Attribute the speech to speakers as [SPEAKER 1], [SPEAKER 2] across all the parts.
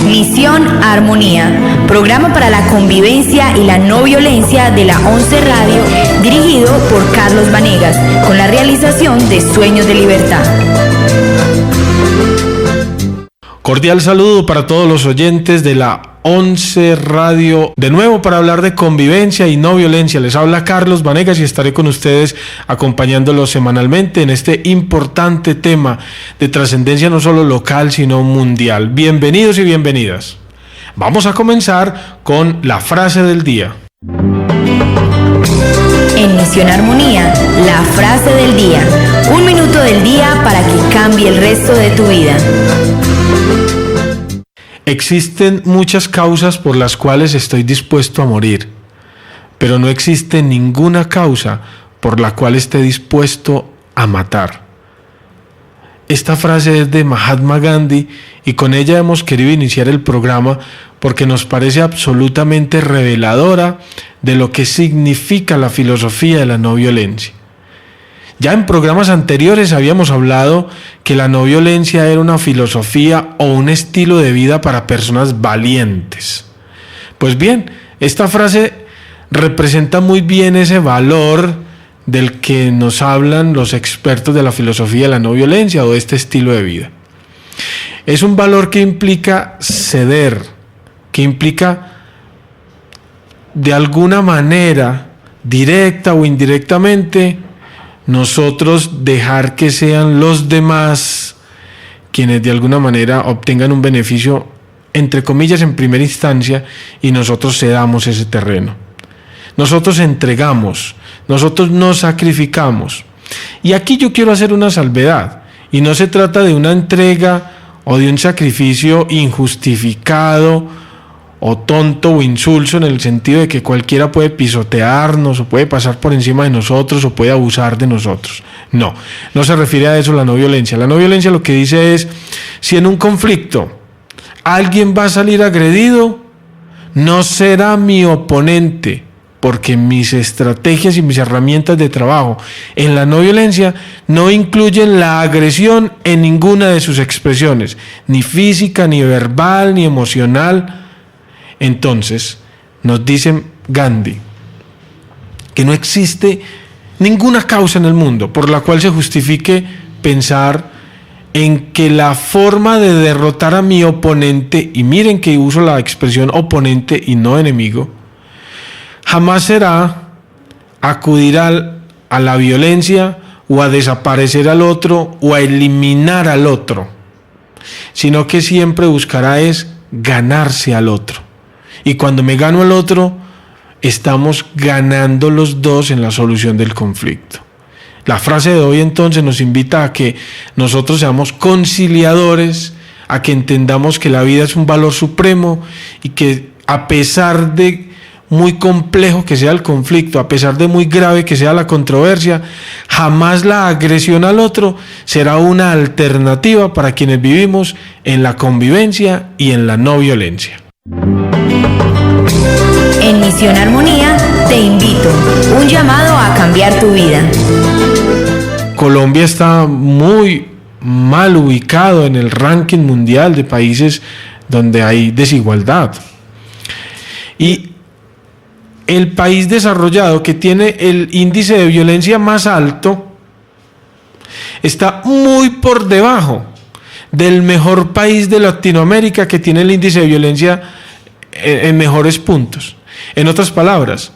[SPEAKER 1] Misión Armonía, programa para la convivencia y la no violencia de la 11 Radio, dirigido por Carlos Vanegas, con la realización de Sueños de Libertad.
[SPEAKER 2] Cordial saludo para todos los oyentes de la 11 Radio, de nuevo para hablar de convivencia y no violencia. Les habla Carlos Vanegas y estaré con ustedes acompañándolos semanalmente en este importante tema de trascendencia no solo local sino mundial. Bienvenidos y bienvenidas. Vamos a comenzar con la frase del día.
[SPEAKER 1] En Misión Armonía, la frase del día. Un minuto del día para que cambie el resto de tu vida.
[SPEAKER 2] Existen muchas causas por las cuales estoy dispuesto a morir, pero no existe ninguna causa por la cual esté dispuesto a matar. Esta frase es de Mahatma Gandhi y con ella hemos querido iniciar el programa porque nos parece absolutamente reveladora de lo que significa la filosofía de la no violencia. Ya en programas anteriores habíamos hablado que la no violencia era una filosofía o un estilo de vida para personas valientes. Pues bien, esta frase representa muy bien ese valor del que nos hablan los expertos de la filosofía de la no violencia o de este estilo de vida. Es un valor que implica ceder, que implica de alguna manera, directa o indirectamente, nosotros dejar que sean los demás quienes de alguna manera obtengan un beneficio, entre comillas, en primera instancia, y nosotros cedamos ese terreno. Nosotros entregamos, nosotros nos sacrificamos. Y aquí yo quiero hacer una salvedad, y no se trata de una entrega o de un sacrificio injustificado o tonto o insulso, en el sentido de que cualquiera puede pisotearnos o puede pasar por encima de nosotros o puede abusar de nosotros. No se refiere a eso la no violencia. La no violencia lo que dice es, si en un conflicto alguien va a salir agredido, no será mi oponente, porque mis estrategias y mis herramientas de trabajo en la no violencia no incluyen la agresión en ninguna de sus expresiones, ni física, ni verbal, ni emocional. Entonces, nos dice Gandhi que no existe ninguna causa en el mundo por la cual se justifique pensar en que la forma de derrotar a mi oponente, y miren que uso la expresión oponente y no enemigo, jamás será acudir a la violencia o a desaparecer al otro o a eliminar al otro, sino que siempre buscará es ganarse al otro. Y cuando me gano al otro, estamos ganando los dos en la solución del conflicto. La frase de hoy entonces nos invita a que nosotros seamos conciliadores, a que entendamos que la vida es un valor supremo y que a pesar de muy complejo que sea el conflicto, a pesar de muy grave que sea la controversia, jamás la agresión al otro será una alternativa para quienes vivimos en la convivencia y en la no violencia.
[SPEAKER 1] En Misión Armonía te invito, un llamado a cambiar tu vida.
[SPEAKER 2] Colombia está muy mal ubicado en el ranking mundial de países donde hay desigualdad. Y el país desarrollado que tiene el índice de violencia más alto está muy por debajo del mejor país de Latinoamérica que tiene el índice de violencia en mejores puntos. En otras palabras,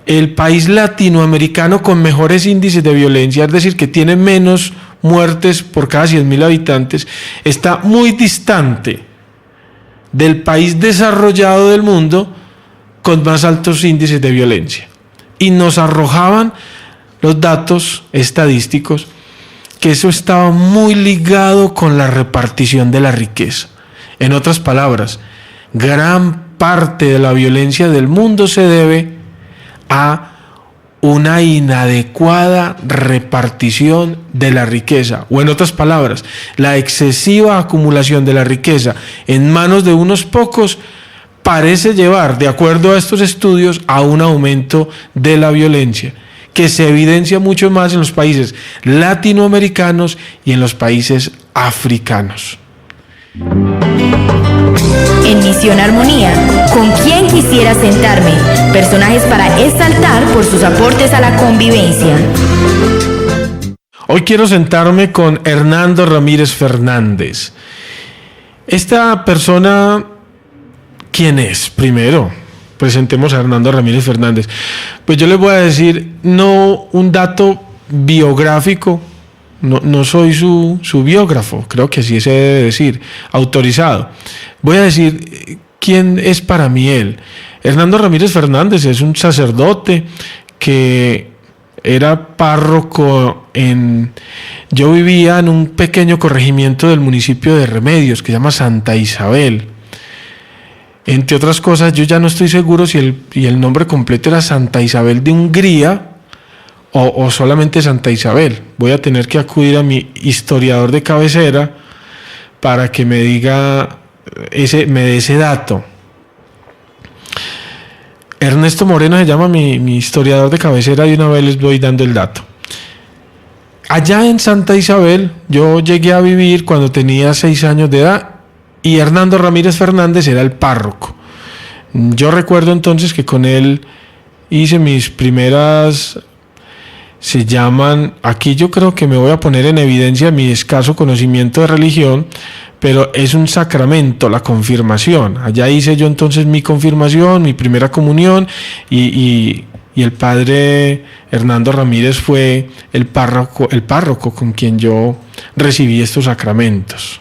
[SPEAKER 2] el país latinoamericano con mejores índices de violencia, es decir, que tiene menos muertes por cada 100.000 habitantes, está muy distante del país desarrollado del mundo con más altos índices de violencia. Y nos arrojaban los datos estadísticos que eso estaba muy ligado con la repartición de la riqueza. En otras palabras, gran parte de la violencia del mundo se debe a una inadecuada repartición de la riqueza, o en otras palabras, la excesiva acumulación de la riqueza en manos de unos pocos parece llevar, de acuerdo a estos estudios, a un aumento de la violencia, que se evidencia mucho más en los países latinoamericanos y en los países africanos.
[SPEAKER 1] En Misión Armonía, ¿con quién quisiera sentarme? Personajes para exaltar por sus aportes a la convivencia.
[SPEAKER 2] Hoy quiero sentarme con Hernando Ramírez Fernández. Esta persona, ¿quién es? Primero, presentemos a Hernando Ramírez Fernández. Pues yo les voy a decir, no un dato biográfico, no soy su biógrafo, creo que así se debe decir, autorizado. Voy a decir quién es para mí él. Hernando Ramírez Fernández es un sacerdote que era párroco yo vivía en un pequeño corregimiento del municipio de Remedios, que se llama Santa Isabel. Entre otras cosas, yo ya no estoy seguro si el nombre completo era Santa Isabel de Hungría o solamente Santa Isabel. Voy a tener que acudir a mi historiador de cabecera para que me diga me dé ese dato. Ernesto Moreno se llama mi historiador de cabecera y una vez les voy dando el dato. Allá en Santa Isabel yo llegué a vivir cuando tenía 6 años de edad y Hernando Ramírez Fernández era el párroco. Yo recuerdo entonces que con él hice mis primeras, se llaman, aquí yo creo que me voy a poner en evidencia mi escaso conocimiento de religión, pero es un sacramento, la confirmación. Allá hice yo entonces mi confirmación, mi primera comunión, y el padre Hernando Ramírez fue el párroco con quien yo recibí estos sacramentos.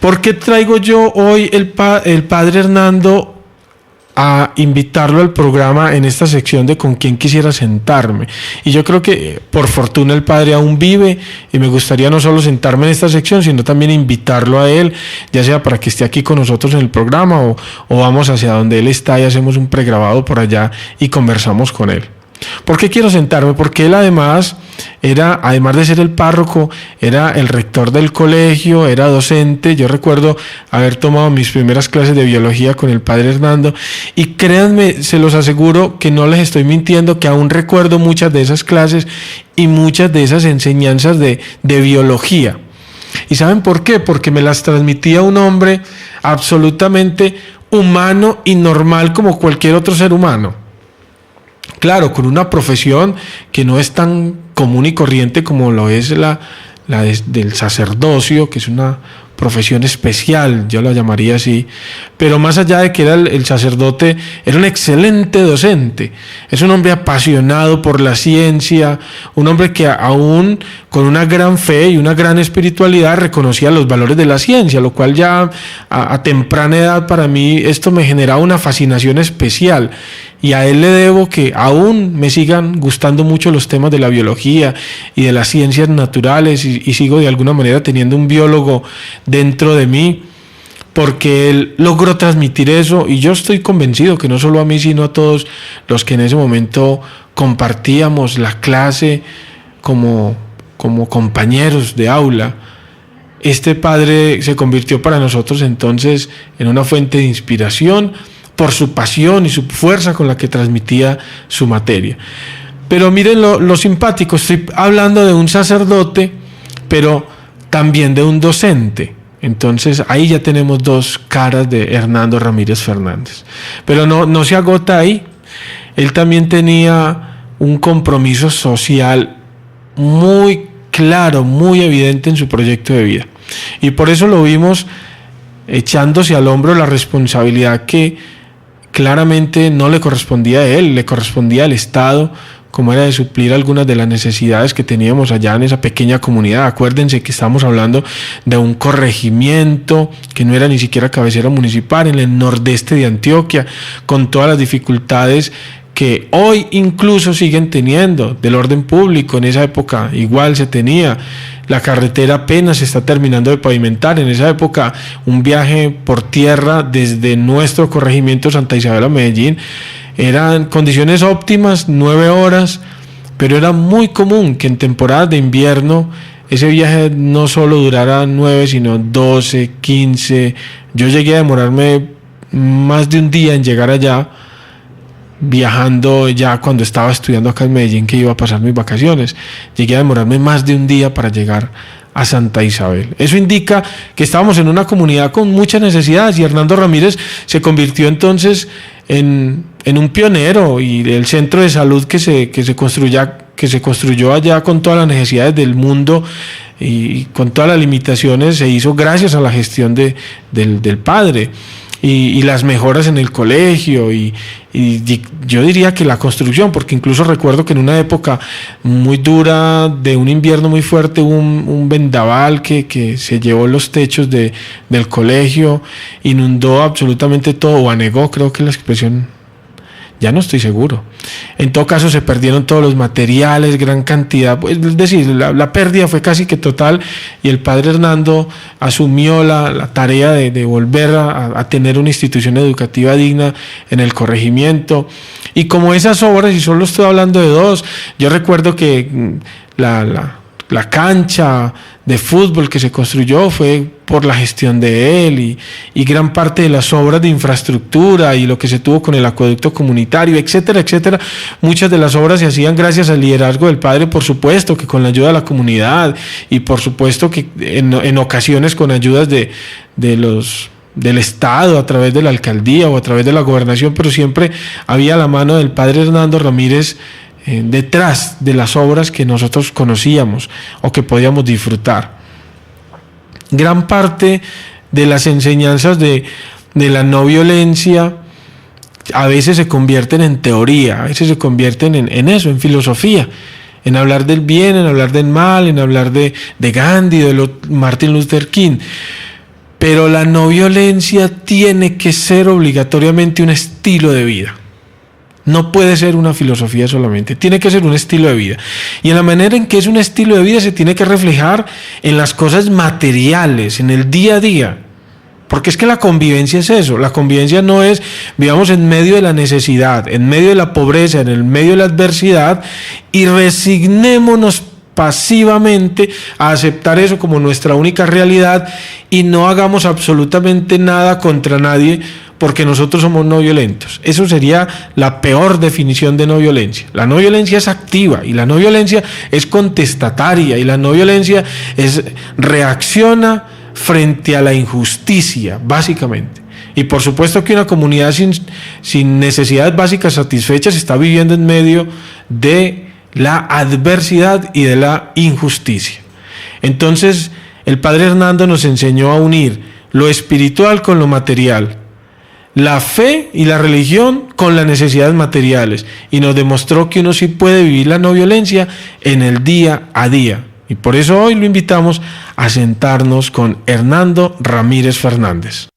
[SPEAKER 2] ¿Por qué traigo yo hoy el padre Hernando a invitarlo al programa en esta sección de con quién quisiera sentarme? Y yo creo que por fortuna el padre aún vive y me gustaría no solo sentarme en esta sección, sino también invitarlo a él, ya sea para que esté aquí con nosotros en el programa o vamos hacia donde él está y hacemos un pregrabado por allá y conversamos con él. ¿Por qué quiero sentarme? Porque él además de ser el párroco, era el rector del colegio, era docente. Yo recuerdo haber tomado mis primeras clases de biología con el padre Hernando y créanme, se los aseguro que no les estoy mintiendo, que aún recuerdo muchas de esas clases y muchas de esas enseñanzas de biología. ¿Y saben por qué? Porque me las transmitía un hombre absolutamente humano y normal como cualquier otro ser humano. Claro, con una profesión que no es tan común y corriente como lo es la del sacerdocio, que es una profesión especial, yo la llamaría así, pero más allá de que era el sacerdote, era un excelente docente, es un hombre apasionado por la ciencia, un hombre que aún con una gran fe y una gran espiritualidad reconocía los valores de la ciencia, lo cual ya a temprana edad para mí esto me generaba una fascinación especial. Y a él le debo que aún me sigan gustando mucho los temas de la biología y de las ciencias naturales y sigo de alguna manera teniendo un biólogo dentro de mí porque él logró transmitir eso y yo estoy convencido que no solo a mí sino a todos los que en ese momento compartíamos la clase como compañeros de aula. Este padre se convirtió para nosotros entonces en una fuente de inspiración por su pasión y su fuerza con la que transmitía su materia. Pero miren lo simpático, estoy hablando de un sacerdote, pero también de un docente. Entonces ahí ya tenemos dos caras de Hernando Ramírez Fernández. Pero no se agota ahí. Él también tenía un compromiso social muy claro, muy evidente en su proyecto de vida. Y por eso lo vimos echándose al hombro la responsabilidad que claramente no le correspondía a él, le correspondía al Estado, como era de suplir algunas de las necesidades que teníamos allá en esa pequeña comunidad. Acuérdense que estamos hablando de un corregimiento que no era ni siquiera cabecera municipal, en el nordeste de Antioquia, con todas las dificultades que hoy incluso siguen teniendo del orden público. En esa época igual se tenía. La carretera apenas se está terminando de pavimentar. En esa época un viaje por tierra desde nuestro corregimiento Santa Isabel a Medellín eran condiciones óptimas, 9 horas, pero era muy común que en temporadas de invierno ese viaje no solo durara 9 sino 12, 15. Yo llegué a demorarme más de un día en llegar allá viajando ya cuando estaba estudiando acá en Medellín, que iba a pasar mis vacaciones. Llegué a demorarme más de un día para llegar a Santa Isabel. Eso indica que estábamos en una comunidad con muchas necesidades y Hernando Ramírez se convirtió entonces en un pionero, y el centro de salud que se construyó allá con todas las necesidades del mundo y con todas las limitaciones se hizo gracias a la gestión del padre. Y las mejoras en el colegio y yo diría que la construcción, porque incluso recuerdo que en una época muy dura de un invierno muy fuerte hubo un vendaval que se llevó los techos del colegio, inundó absolutamente todo, o anegó, creo que la expresión, ya no estoy seguro. En todo caso se perdieron todos los materiales, gran cantidad, es decir, la pérdida fue casi que total, y el padre Hernando asumió la tarea de volver a tener una institución educativa digna en el corregimiento. Y como esas obras, y solo estoy hablando de dos, yo recuerdo que la cancha de fútbol que se construyó fue por la gestión de él, y gran parte de las obras de infraestructura y lo que se tuvo con el acueducto comunitario, etcétera, etcétera. Muchas de las obras se hacían gracias al liderazgo del padre, por supuesto, que con la ayuda de la comunidad, y por supuesto que en ocasiones con ayudas del Estado, a través de la alcaldía o a través de la gobernación, pero siempre había la mano del padre Hernando Ramírez detrás de las obras que nosotros conocíamos o que podíamos disfrutar. Gran parte de las enseñanzas de la no violencia a veces se convierten en teoría, a veces se convierten en eso, en filosofía, en hablar del bien, en hablar del mal, en hablar de Gandhi, de Martin Luther King. Pero la no violencia tiene que ser obligatoriamente un estilo de vida. No puede ser una filosofía solamente, tiene que ser un estilo de vida. Y en la manera en que es un estilo de vida se tiene que reflejar en las cosas materiales, en el día a día. Porque es que la convivencia es eso, la convivencia no es vivamos en medio de la necesidad, en medio de la pobreza, en el medio de la adversidad, y resignémonos pasivamente a aceptar eso como nuestra única realidad y no hagamos absolutamente nada contra nadie porque nosotros somos no violentos. Eso sería la peor definición de no violencia. La no violencia es activa, y la no violencia es contestataria, y la no violencia reacciona frente a la injusticia, básicamente. Y por supuesto que una comunidad sin necesidades básicas satisfechas está viviendo en medio de la adversidad y de la injusticia. Entonces, el padre Hernando nos enseñó a unir lo espiritual con lo material, la fe y la religión con las necesidades materiales, y nos demostró que uno sí puede vivir la no violencia en el día a día. Y por eso hoy lo invitamos a sentarnos con Hernando Ramírez Fernández.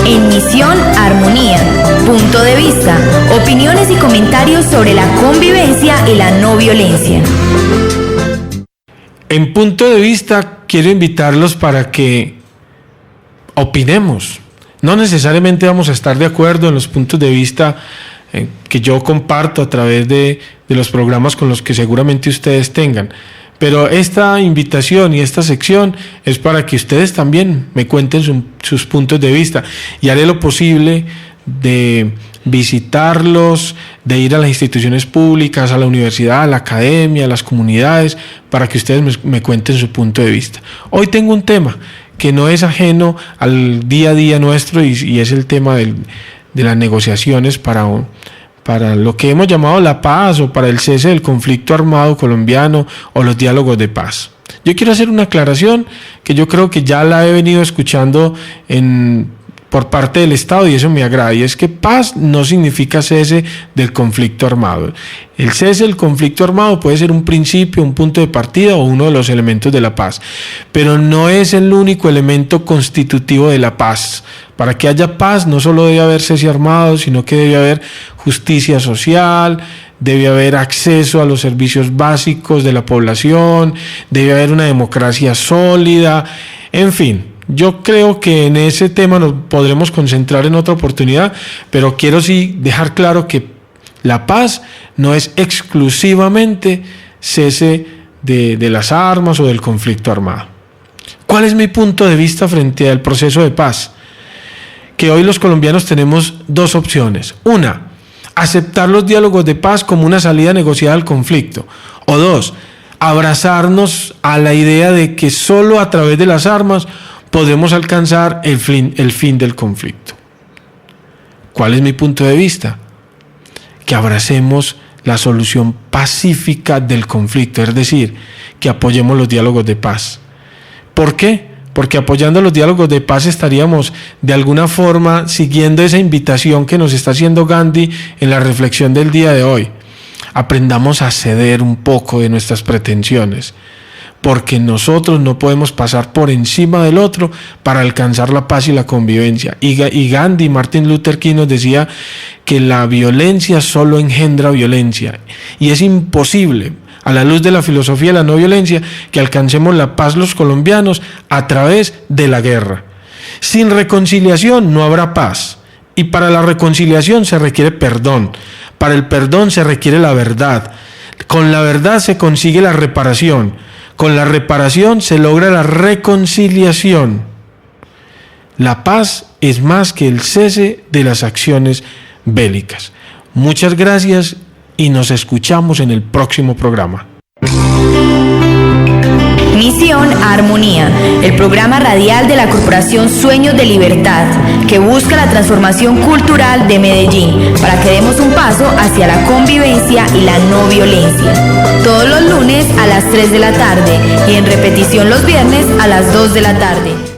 [SPEAKER 1] En Misión Armonía, punto de vista, opiniones y comentarios sobre la convivencia y la no violencia.
[SPEAKER 2] En Punto de Vista quiero invitarlos para que opinemos. No necesariamente vamos a estar de acuerdo en los puntos de vista que yo comparto a través de los programas con los que seguramente ustedes tengan. Pero esta invitación y esta sección es para que ustedes también me cuenten sus puntos de vista, y haré lo posible de visitarlos, de ir a las instituciones públicas, a la universidad, a la academia, a las comunidades, para que ustedes me cuenten su punto de vista. Hoy tengo un tema que no es ajeno al día a día nuestro, y es el tema de las negociaciones para lo que hemos llamado la paz, o para el cese del conflicto armado colombiano, o los diálogos de paz. Yo quiero hacer una aclaración que yo creo que ya la he venido escuchando por parte del Estado, y eso me agrada, y es que paz no significa cese del conflicto armado. El cese del conflicto armado puede ser un principio, un punto de partida o uno de los elementos de la paz, pero no es el único elemento constitutivo de la paz. Para que haya paz no solo debe haber cese armado, sino que debe haber justicia social, debe haber acceso a los servicios básicos de la población, debe haber una democracia sólida, en fin. Yo creo que en ese tema nos podremos concentrar en otra oportunidad, pero quiero sí dejar claro que la paz no es exclusivamente cese de las armas o del conflicto armado. ¿Cuál es mi punto de vista frente al proceso de paz? que hoy los colombianos tenemos dos opciones. Una, aceptar los diálogos de paz como una salida negociada al conflicto. O dos, abrazarnos a la idea de que solo a través de las armas podemos alcanzar el fin del conflicto. ¿Cuál es mi punto de vista? Que abracemos la solución pacífica del conflicto, es decir, que apoyemos los diálogos de paz. ¿Por qué? Porque apoyando los diálogos de paz estaríamos de alguna forma siguiendo esa invitación que nos está haciendo Gandhi en la reflexión del día de hoy. Aprendamos a ceder un poco de nuestras pretensiones, porque nosotros no podemos pasar por encima del otro para alcanzar la paz y la convivencia. Y Gandhi, Martin Luther King nos decía que la violencia solo engendra violencia, y es imposible, a la luz de la filosofía de la no violencia, que alcancemos la paz los colombianos a través de la guerra. Sin reconciliación no habrá paz, y para la reconciliación se requiere perdón, para el perdón se requiere la verdad, con la verdad se consigue la reparación, con la reparación se logra la reconciliación. La paz es más que el cese de las acciones bélicas. Muchas gracias y nos escuchamos en el próximo programa.
[SPEAKER 1] Misión Armonía, el programa radial de la Corporación Sueños de Libertad, que busca la transformación cultural de Medellín para que demos un paso hacia la convivencia y la no violencia. Todos los lunes a las 3 de la tarde y en repetición los viernes a las 2 de la tarde.